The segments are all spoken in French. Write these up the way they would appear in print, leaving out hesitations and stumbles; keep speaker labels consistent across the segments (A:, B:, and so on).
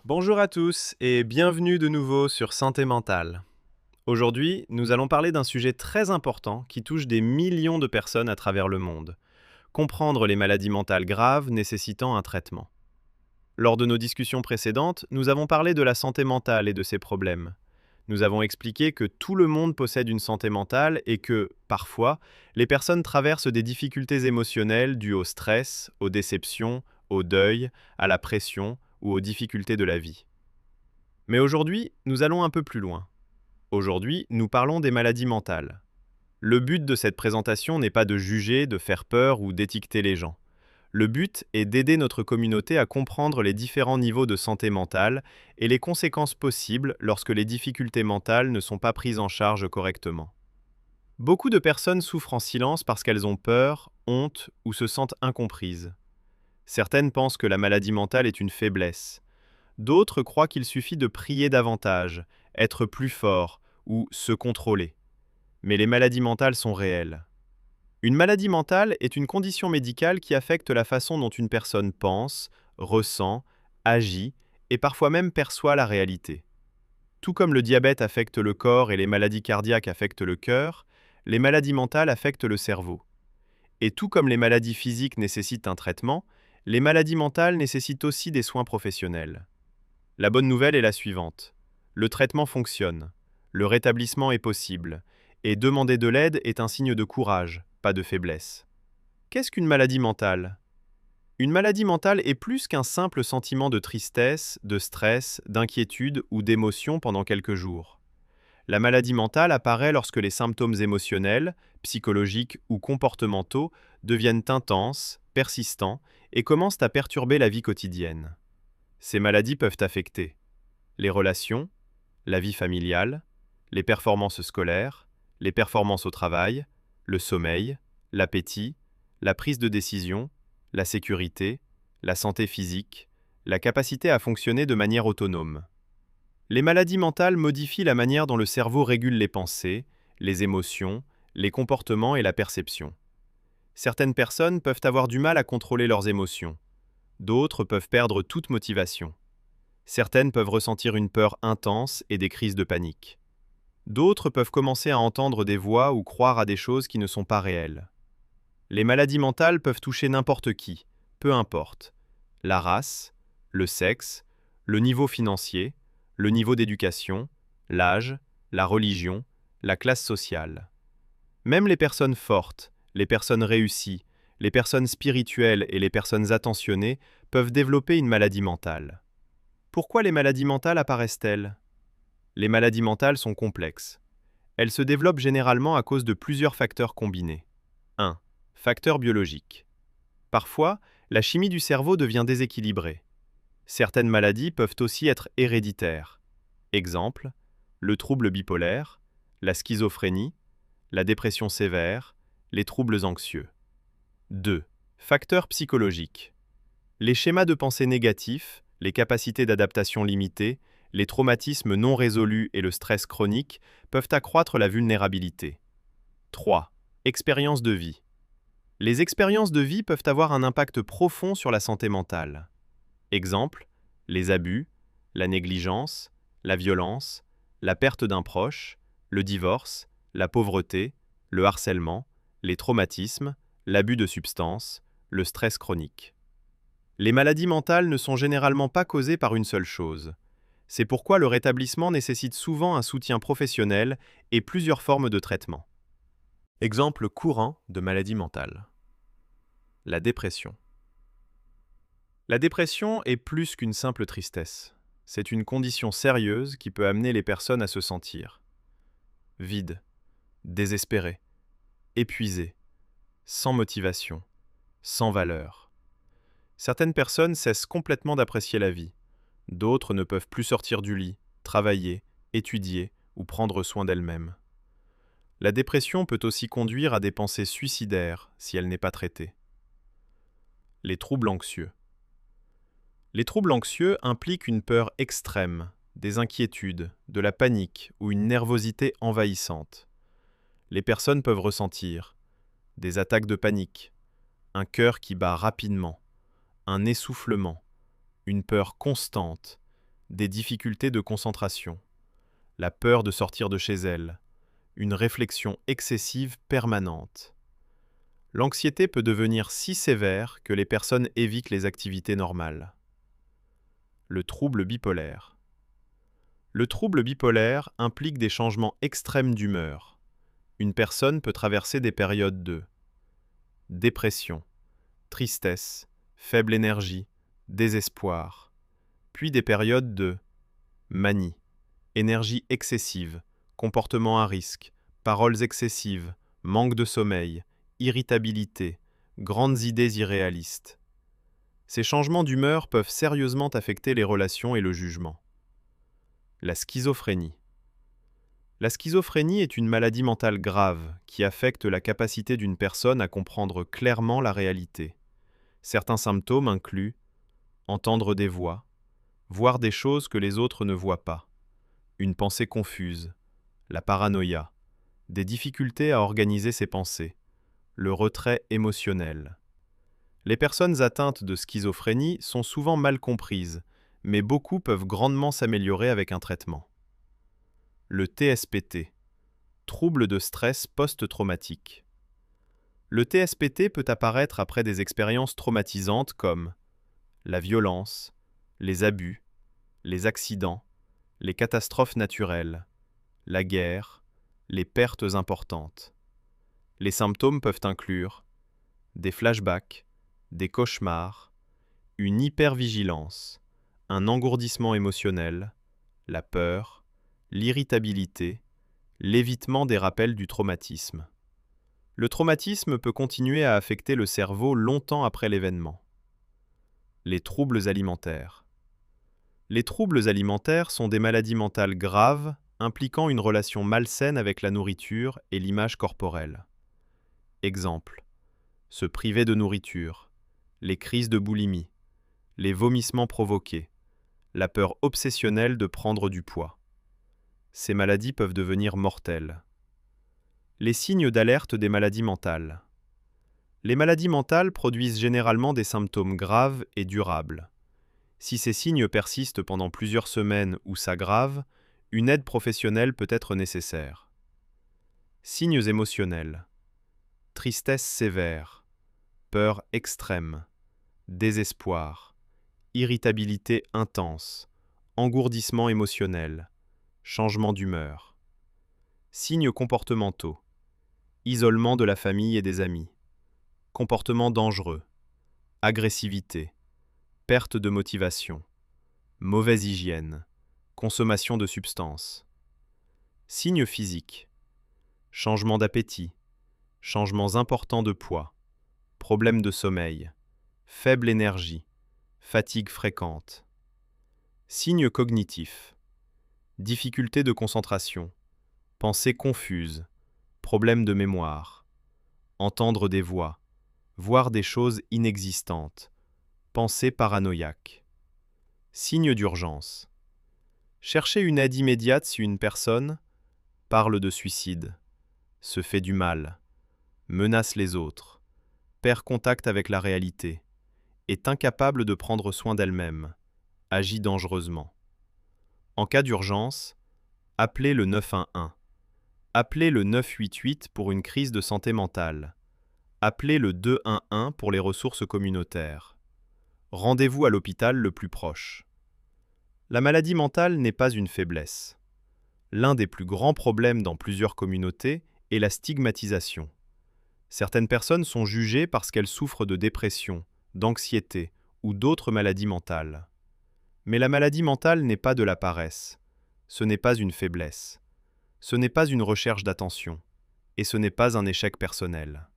A: Bonjour à tous et bienvenue de nouveau sur Santé mentale. Aujourd'hui, nous allons parler d'un sujet très important qui touche des millions de personnes à travers le monde. Comprendre les maladies mentales graves nécessitant un traitement. Lors de nos discussions précédentes, nous avons parlé de la santé mentale et de ses problèmes. Nous avons expliqué que tout le monde possède une santé mentale et que, parfois, les personnes traversent des difficultés émotionnelles dues au stress, aux déceptions, au deuil, à la pression ou aux difficultés de la vie. Mais aujourd'hui, nous allons un peu plus loin. Aujourd'hui, nous parlons des maladies mentales. Le but de cette présentation n'est pas de juger, de faire peur ou d'étiqueter les gens. Le but est d'aider notre communauté à comprendre les différents niveaux de santé mentale et les conséquences possibles lorsque les difficultés mentales ne sont pas prises en charge correctement. Beaucoup de personnes souffrent en silence parce qu'elles ont peur, honte ou se sentent incomprises. Certaines pensent que la maladie mentale est une faiblesse. D'autres croient qu'il suffit de prier davantage, être plus fort ou se contrôler. Mais les maladies mentales sont réelles. Une maladie mentale est une condition médicale qui affecte la façon dont une personne pense, ressent, agit et parfois même perçoit la réalité. Tout comme le diabète affecte le corps et les maladies cardiaques affectent le cœur, les maladies mentales affectent le cerveau. Et tout comme les maladies physiques nécessitent un traitement, les maladies mentales nécessitent aussi des soins professionnels. La bonne nouvelle est la suivante. Le traitement fonctionne, le rétablissement est possible, et demander de l'aide est un signe de courage, pas de faiblesse. Qu'est-ce qu'une maladie mentale? Une maladie mentale est plus qu'un simple sentiment de tristesse, de stress, d'inquiétude ou d'émotion pendant quelques jours. La maladie mentale apparaît lorsque les symptômes émotionnels, psychologiques ou comportementaux deviennent intenses, persistants et commencent à perturber la vie quotidienne. Ces maladies peuvent affecter les relations, la vie familiale, les performances scolaires, les performances au travail, le sommeil, l'appétit, la prise de décision, la sécurité, la santé physique, la capacité à fonctionner de manière autonome. Les maladies mentales modifient la manière dont le cerveau régule les pensées, les émotions, les comportements et la perception. Certaines personnes peuvent avoir du mal à contrôler leurs émotions. D'autres peuvent perdre toute motivation. Certaines peuvent ressentir une peur intense et des crises de panique. D'autres peuvent commencer à entendre des voix ou croire à des choses qui ne sont pas réelles. Les maladies mentales peuvent toucher n'importe qui, peu importe. La race, le sexe, le niveau financier, le niveau d'éducation, l'âge, la religion, la classe sociale. Même les personnes fortes, les personnes réussies, les personnes spirituelles et les personnes attentionnées peuvent développer une maladie mentale. Pourquoi les maladies mentales apparaissent-elles? Les maladies mentales sont complexes. Elles se développent généralement à cause de plusieurs facteurs combinés. 1. Facteurs biologiques. Parfois, la chimie du cerveau devient déséquilibrée. Certaines maladies peuvent aussi être héréditaires. Exemple, le trouble bipolaire, la schizophrénie, la dépression sévère, les troubles anxieux. 2. Facteurs psychologiques. Les schémas de pensée négatifs, les capacités d'adaptation limitées, les traumatismes non résolus et le stress chronique peuvent accroître la vulnérabilité. 3. Expériences de vie. Les expériences de vie peuvent avoir un impact profond sur la santé mentale. Exemple, les abus, la négligence, la violence, la perte d'un proche, le divorce, la pauvreté, le harcèlement, les traumatismes, l'abus de substances, le stress chronique. Les maladies mentales ne sont généralement pas causées par une seule chose. C'est pourquoi le rétablissement nécessite souvent un soutien professionnel et plusieurs formes de traitement. Exemple courant de maladie mentale. La dépression. La dépression est plus qu'une simple tristesse. C'est une condition sérieuse qui peut amener les personnes à se sentir vides, désespérées, épuisées, sans motivation, sans valeur. Certaines personnes cessent complètement d'apprécier la vie. D'autres ne peuvent plus sortir du lit, travailler, étudier ou prendre soin d'elles-mêmes. La dépression peut aussi conduire à des pensées suicidaires si elle n'est pas traitée. Les troubles anxieux. Les troubles anxieux impliquent une peur extrême, des inquiétudes, de la panique ou une nervosité envahissante. Les personnes peuvent ressentir des attaques de panique, un cœur qui bat rapidement, un essoufflement, une peur constante, des difficultés de concentration, la peur de sortir de chez elle, une réflexion excessive permanente. L'anxiété peut devenir si sévère que les personnes évitent les activités normales. Le trouble bipolaire. Le trouble bipolaire implique des changements extrêmes d'humeur. Une personne peut traverser des périodes de dépression, tristesse, faible énergie, désespoir, puis des périodes de manie, énergie excessive, comportement à risque, paroles excessives, manque de sommeil, irritabilité, grandes idées irréalistes. Ces changements d'humeur peuvent sérieusement affecter les relations et le jugement. La schizophrénie. La schizophrénie est une maladie mentale grave qui affecte la capacité d'une personne à comprendre clairement la réalité. Certains symptômes incluent entendre des voix, voir des choses que les autres ne voient pas, une pensée confuse, la paranoïa, des difficultés à organiser ses pensées, le retrait émotionnel. Les personnes atteintes de schizophrénie sont souvent mal comprises, mais beaucoup peuvent grandement s'améliorer avec un traitement. Le TSPT, trouble de stress post-traumatique. Le TSPT peut apparaître après des expériences traumatisantes comme la violence, les abus, les accidents, les catastrophes naturelles, la guerre, les pertes importantes. Les symptômes peuvent inclure des flashbacks, des cauchemars, une hypervigilance, un engourdissement émotionnel, la peur, l'irritabilité, l'évitement des rappels du traumatisme. Le traumatisme peut continuer à affecter le cerveau longtemps après l'événement. Les troubles alimentaires. Les troubles alimentaires sont des maladies mentales graves impliquant une relation malsaine avec la nourriture et l'image corporelle. Exemple, se priver de nourriture, les crises de boulimie, les vomissements provoqués, la peur obsessionnelle de prendre du poids. Ces maladies peuvent devenir mortelles. Les signes d'alerte des maladies mentales. Les maladies mentales produisent généralement des symptômes graves et durables. Si ces signes persistent pendant plusieurs semaines ou s'aggravent, une aide professionnelle peut être nécessaire. Signes émotionnels. Tristesse sévère, peur extrême, désespoir, irritabilité intense, engourdissement émotionnel, changement d'humeur. Signes comportementaux. Isolement de la famille et des amis. Comportement dangereux. Agressivité. Perte de motivation. Mauvaise hygiène. Consommation de substances. Signes physiques. Changement d'appétit. Changements importants de poids. Problèmes de sommeil. Faible énergie. Fatigue fréquente. Signes cognitifs. Difficultés de concentration. Pensées confuses. Problèmes de mémoire. Entendre des voix. Voir des choses inexistantes. Pensées paranoïaques. Signes d'urgence. Chercher une aide immédiate si une personne parle de suicide, se fait du mal, menace les autres, perd contact avec la réalité, est incapable de prendre soin d'elle-même, agit dangereusement. En cas d'urgence, appelez le 911. Appelez le 988 pour une crise de santé mentale. Appelez le 211 pour les ressources communautaires. Rendez-vous à l'hôpital le plus proche. La maladie mentale n'est pas une faiblesse. L'un des plus grands problèmes dans plusieurs communautés est la stigmatisation. Certaines personnes sont jugées parce qu'elles souffrent de dépression, d'anxiété ou d'autres maladies mentales. Mais la maladie mentale n'est pas de la paresse. Ce n'est pas une faiblesse. Ce n'est pas une recherche d'attention. Et ce n'est pas un échec personnel.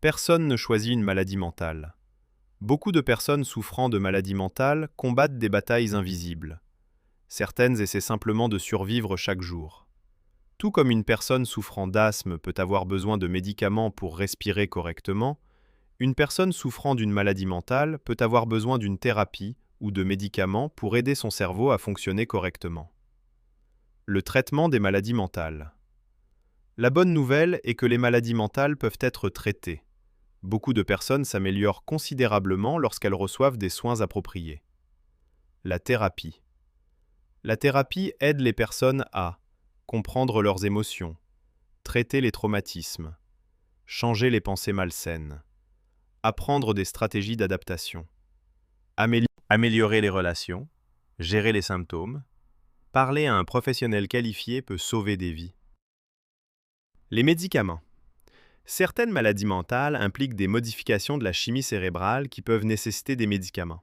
A: Personne ne choisit une maladie mentale. Beaucoup de personnes souffrant de maladies mentales combattent des batailles invisibles. Certaines essaient simplement de survivre chaque jour. Tout comme une personne souffrant d'asthme peut avoir besoin de médicaments pour respirer correctement, une personne souffrant d'une maladie mentale peut avoir besoin d'une thérapie ou de médicaments pour aider son cerveau à fonctionner correctement. Le traitement des maladies mentales. La bonne nouvelle est que les maladies mentales peuvent être traitées. Beaucoup de personnes s'améliorent considérablement lorsqu'elles reçoivent des soins appropriés. La thérapie. La thérapie aide les personnes à comprendre leurs émotions, traiter les traumatismes, changer les pensées malsaines, apprendre des stratégies d'adaptation, améliorer les relations, gérer les symptômes. Parler à un professionnel qualifié peut sauver des vies. Les médicaments. Certaines maladies mentales impliquent des modifications de la chimie cérébrale qui peuvent nécessiter des médicaments.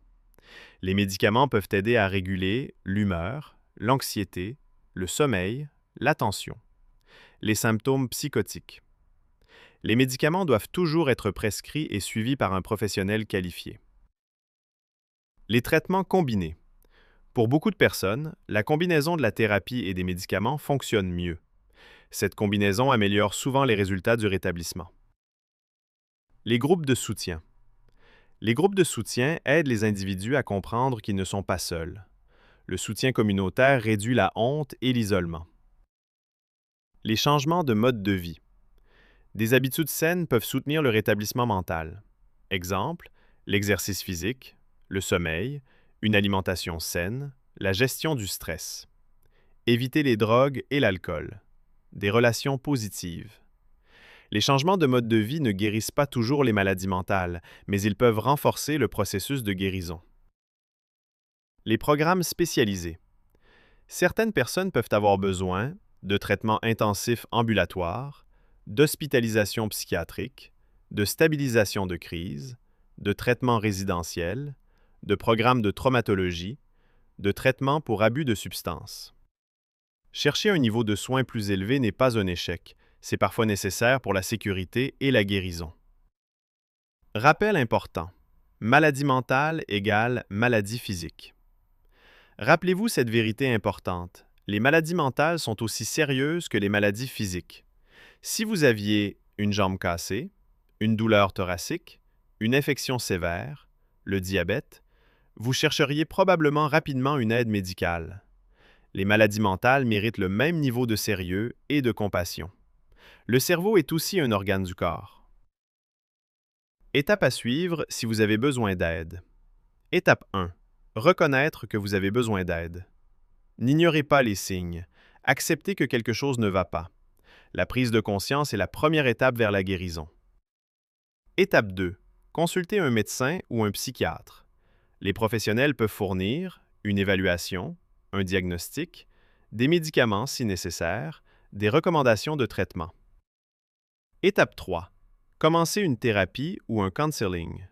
A: Les médicaments peuvent aider à réguler l'humeur, l'anxiété, le sommeil, l'attention. Les symptômes psychotiques. Les médicaments doivent toujours être prescrits et suivis par un professionnel qualifié. Les traitements combinés. Pour beaucoup de personnes, la combinaison de la thérapie et des médicaments fonctionne mieux. Cette combinaison améliore souvent les résultats du rétablissement. Les groupes de soutien. Les groupes de soutien aident les individus à comprendre qu'ils ne sont pas seuls. Le soutien communautaire réduit la honte et l'isolement. Les changements de mode de vie. Des habitudes saines peuvent soutenir le rétablissement mental. Exemple, l'exercice physique, le sommeil, une alimentation saine, la gestion du stress. Éviter les drogues et l'alcool. Des relations positives. Les changements de mode de vie ne guérissent pas toujours les maladies mentales, mais ils peuvent renforcer le processus de guérison. Les programmes spécialisés. Certaines personnes peuvent avoir besoin de traitements intensifs ambulatoires, d'hospitalisation psychiatrique, de stabilisation de crise, de traitements résidentiels, de programmes de traumatologie, de traitements pour abus de substances. Chercher un niveau de soins plus élevé n'est pas un échec. C'est parfois nécessaire pour la sécurité et la guérison. Rappel important. Maladie mentale égale maladie physique. Rappelez-vous cette vérité importante. Les maladies mentales sont aussi sérieuses que les maladies physiques. Si vous aviez une jambe cassée, une douleur thoracique, une infection sévère, le diabète, vous chercheriez probablement rapidement une aide médicale. Les maladies mentales méritent le même niveau de sérieux et de compassion. Le cerveau est aussi un organe du corps. Étape à suivre si vous avez besoin d'aide. Étape 1. Reconnaître que vous avez besoin d'aide. N'ignorez pas les signes. Acceptez que quelque chose ne va pas. La prise de conscience est la première étape vers la guérison. Étape 2. Consultez un médecin ou un psychiatre. Les professionnels peuvent fournir une évaluation, un diagnostic, des médicaments si nécessaire, des recommandations de traitement. Étape 3. Commencez une thérapie ou un counseling.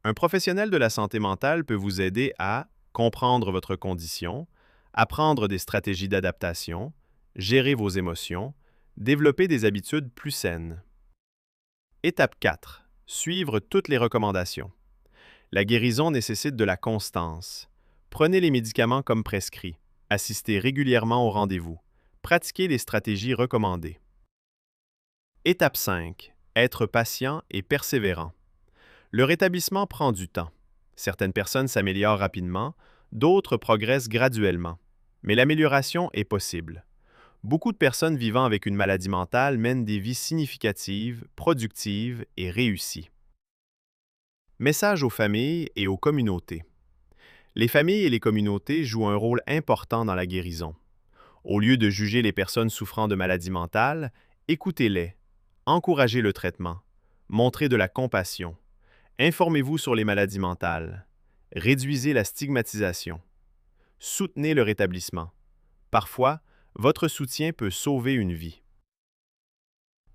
A: Un professionnel de la santé mentale peut vous aider à comprendre votre condition, apprendre des stratégies d'adaptation, gérer vos émotions, développer des habitudes plus saines. Étape 4. Suivre toutes les recommandations. La guérison nécessite de la constance. Prenez les médicaments comme prescrits. Assistez régulièrement au rendez-vous. Pratiquez les stratégies recommandées. Étape 5. Être patient et persévérant. Le rétablissement prend du temps. Certaines personnes s'améliorent rapidement, d'autres progressent graduellement. Mais l'amélioration est possible. Beaucoup de personnes vivant avec une maladie mentale mènent des vies significatives, productives et réussies. Message aux familles et aux communautés. Les familles et les communautés jouent un rôle important dans la guérison. Au lieu de juger les personnes souffrant de maladies mentales, écoutez-les. Encouragez le traitement. Montrez de la compassion. Informez-vous sur les maladies mentales. Réduisez la stigmatisation. Soutenez le rétablissement. Parfois, votre soutien peut sauver une vie.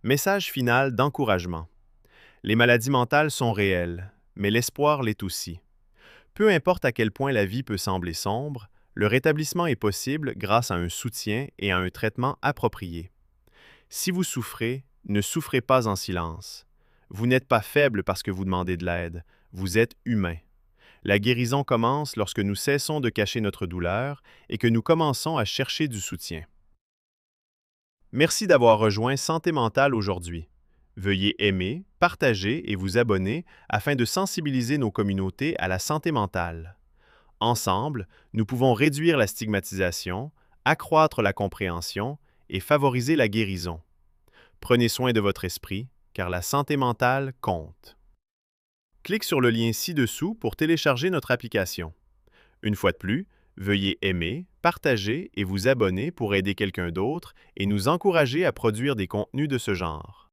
A: Message final d'encouragement. Les maladies mentales sont réelles, mais l'espoir l'est aussi. Peu importe à quel point la vie peut sembler sombre, le rétablissement est possible grâce à un soutien et à un traitement approprié. Si vous souffrez, ne souffrez pas en silence. Vous n'êtes pas faible parce que vous demandez de l'aide. Vous êtes humain. La guérison commence lorsque nous cessons de cacher notre douleur et que nous commençons à chercher du soutien. Merci d'avoir rejoint Santé mentale aujourd'hui. Veuillez aimer, partager et vous abonner afin de sensibiliser nos communautés à la santé mentale. Ensemble, nous pouvons réduire la stigmatisation, accroître la compréhension et favoriser la guérison. Prenez soin de votre esprit, car la santé mentale compte. Clique sur le lien ci-dessous pour télécharger notre application. Une fois de plus, Veuillez aimer, partager et vous abonner pour aider quelqu'un d'autre et nous encourager à produire des contenus de ce genre.